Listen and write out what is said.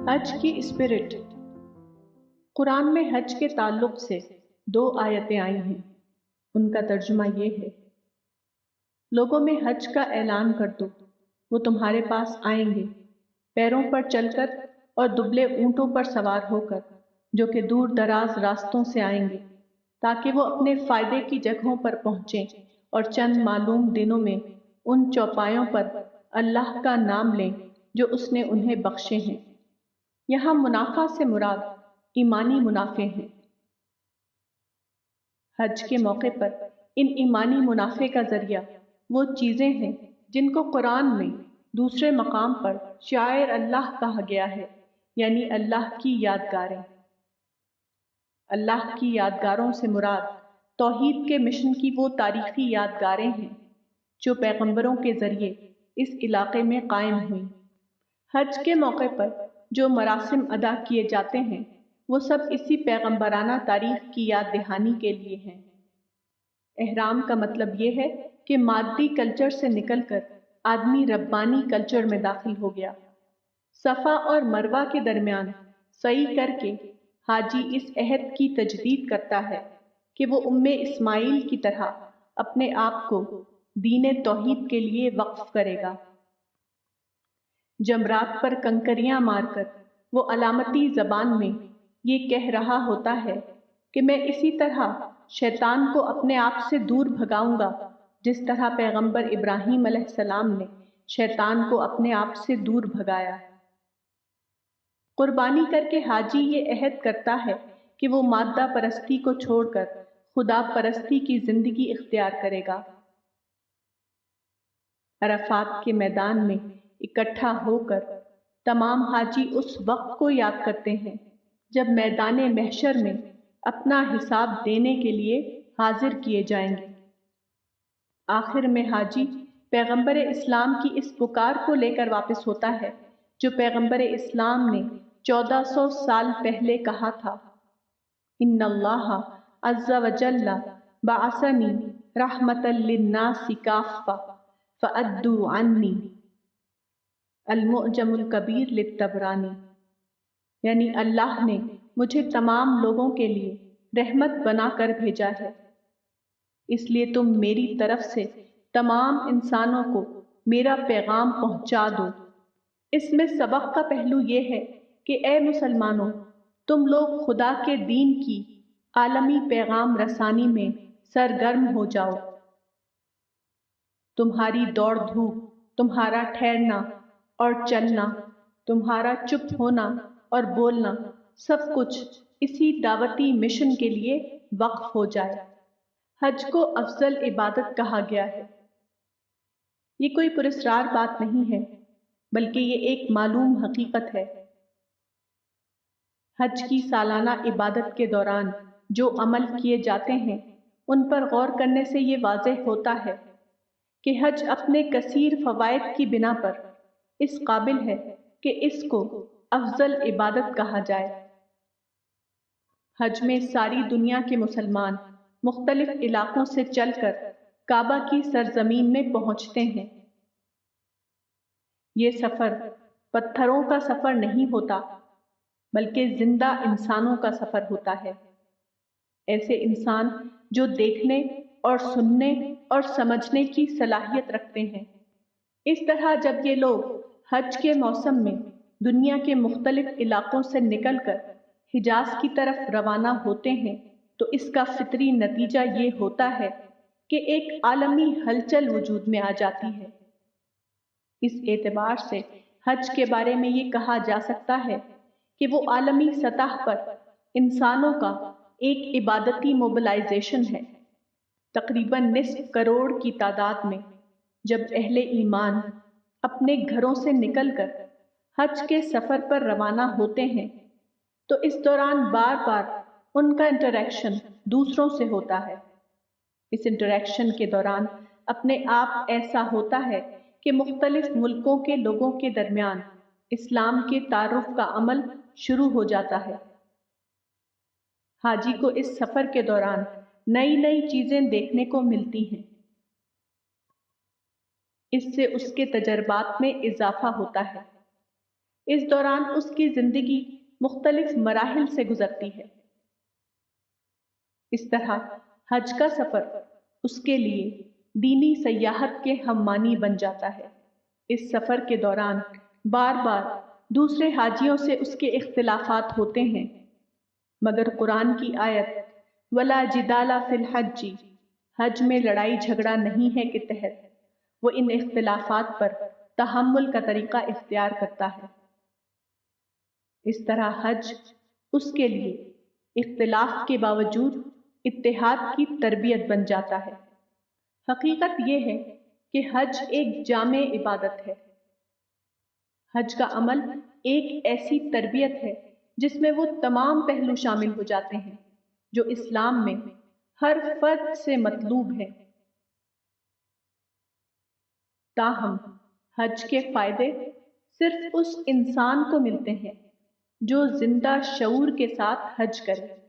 حج کی اسپرٹ۔ قرآن میں حج کے تعلق سے 2 آیتیں آئی ہیں۔ ان کا ترجمہ یہ ہے: لوگوں میں حج کا اعلان کر دو، وہ تمہارے پاس آئیں گے، پیروں پر چل کر اور دبلے اونٹوں پر سوار ہو کر، جو کہ دور دراز راستوں سے آئیں گے، تاکہ وہ اپنے فائدے کی جگہوں پر پہنچیں اور چند معلوم دنوں میں ان چوپایوں پر اللہ کا نام لیں جو اس نے انہیں بخشے ہیں۔ یہاں منافع سے مراد ایمانی منافع ہیں۔ حج کے موقع پر ان ایمانی منافع کا ذریعہ وہ چیزیں ہیں جن کو قرآن میں دوسرے مقام پر شعائر اللہ کہا گیا ہے، یعنی اللہ کی یادگاریں۔ اللہ کی یادگاروں سے مراد توحید کے مشن کی وہ تاریخی یادگاریں ہیں جو پیغمبروں کے ذریعے اس علاقے میں قائم ہوئیں۔ حج کے موقع پر جو مراسم ادا کیے جاتے ہیں وہ سب اسی پیغمبرانہ تاریخ کی یاد دہانی کے لیے ہیں۔ احرام کا مطلب یہ ہے کہ مادی کلچر سے نکل کر آدمی ربانی کلچر میں داخل ہو گیا۔ صفا اور مروہ کے درمیان سعی کر کے حاجی اس عہد کی تجدید کرتا ہے کہ وہ اسماعیل کی طرح اپنے آپ کو دین توحید کے لیے وقف کرے گا۔ جمرات پر کنکریاں مار کر وہ علامتی زبان میں یہ کہہ رہا ہوتا ہے کہ میں اسی طرح شیطان کو اپنے آپ سے دور بھگاؤں گا جس طرح پیغمبر ابراہیم علیہ السلام نے شیطان کو اپنے آپ سے دور بھگایا۔ قربانی کر کے حاجی یہ عہد کرتا ہے کہ وہ مادہ پرستی کو چھوڑ کر خدا پرستی کی زندگی اختیار کرے گا۔ عرفات کے میدان میں اکٹھا ہو کر تمام حاجی اس وقت کو یاد کرتے ہیں جب میدان محشر میں اپنا حساب دینے کے لیے حاضر کیے جائیں گے۔ آخر میں حاجی پیغمبر اسلام کی اس پکار کو لے کر واپس ہوتا ہے جو پیغمبر اسلام نے 1400 سال پہلے کہا تھا: ان اللہ عز وجل بعثنی رحمۃ للناس کافۃ فأدوا عنی۔ المعجم الکبیر للطبرانی، یعنی اللہ نے مجھے تمام لوگوں کے لیے رحمت بنا کر بھیجا ہے، اس لیے تم میری طرف سے تمام انسانوں کو میرا پیغام پہنچا دو۔ اس میں سبق کا پہلو یہ ہے کہ اے مسلمانوں، تم لوگ خدا کے دین کی عالمی پیغام رسانی میں سرگرم ہو جاؤ۔ تمہاری دوڑ دھوپ، تمہارا ٹھہرنا اور چلنا، تمہارا چپ ہونا اور بولنا، سب کچھ اسی دعوتی مشن کے لیے وقف ہو جائے۔ حج کو افضل عبادت کہا گیا ہے۔ یہ کوئی پراسرار بات نہیں ہے، بلکہ یہ ایک معلوم حقیقت ہے۔ حج کی سالانہ عبادت کے دوران جو عمل کیے جاتے ہیں ان پر غور کرنے سے یہ واضح ہوتا ہے کہ حج اپنے کثیر فوائد کی بنا پر اس قابل ہے کہ اس کو افضل عبادت کہا جائے۔ حج میں ساری دنیا کے مسلمان مختلف علاقوں سے چل کر کعبہ کی سرزمین میں پہنچتے ہیں۔ یہ سفر پتھروں کا سفر نہیں ہوتا، بلکہ زندہ انسانوں کا سفر ہوتا ہے۔ ایسے انسان جو دیکھنے اور سننے اور سمجھنے کی صلاحیت رکھتے ہیں۔ اس طرح جب یہ لوگ حج کے موسم میں دنیا کے مختلف علاقوں سے نکل کر حجاز کی طرف روانہ ہوتے ہیں تو اس کا فطری نتیجہ یہ ہوتا ہے کہ ایک عالمی ہلچل وجود میں آ جاتی ہے۔ اس اعتبار سے حج کے بارے میں یہ کہا جا سکتا ہے کہ وہ عالمی سطح پر انسانوں کا ایک عبادتی موبلائزیشن ہے۔ تقریباً نصف کروڑ کی تعداد میں جب اہل ایمان اپنے گھروں سے نکل کر حج کے سفر پر روانہ ہوتے ہیں تو اس دوران بار بار ان کا انٹریکشن دوسروں سے ہوتا ہے۔ اس انٹریکشن کے دوران اپنے آپ ایسا ہوتا ہے کہ مختلف ملکوں کے لوگوں کے درمیان اسلام کے تعارف کا عمل شروع ہو جاتا ہے۔ حاجی کو اس سفر کے دوران نئی نئی چیزیں دیکھنے کو ملتی ہیں۔ اس سے اس کے تجربات میں اضافہ ہوتا ہے۔ اس دوران اس کی زندگی مختلف مراحل سے گزرتی ہے۔ اس طرح حج کا سفر اس کے لیے دینی سیاحت کے ہم معنی بن جاتا ہے۔ اس سفر کے دوران بار بار دوسرے حاجیوں سے اس کے اختلافات ہوتے ہیں، مگر قرآن کی آیت وَلَا جِدَالَ فِي الْحَجِّ، حج میں لڑائی جھگڑا نہیں ہے کے تحت وہ ان اختلافات پر تحمل کا طریقہ اختیار کرتا ہے۔ اس طرح حج اس کے لیے اختلاف کے باوجود اتحاد کی تربیت بن جاتا ہے۔ حقیقت یہ ہے کہ حج ایک جامع عبادت ہے۔ حج کا عمل ایک ایسی تربیت ہے جس میں وہ تمام پہلو شامل ہو جاتے ہیں جو اسلام میں ہر فرد سے مطلوب ہے۔ تاہم حج کے فائدے صرف اس انسان کو ملتے ہیں جو زندہ شعور کے ساتھ حج کرے۔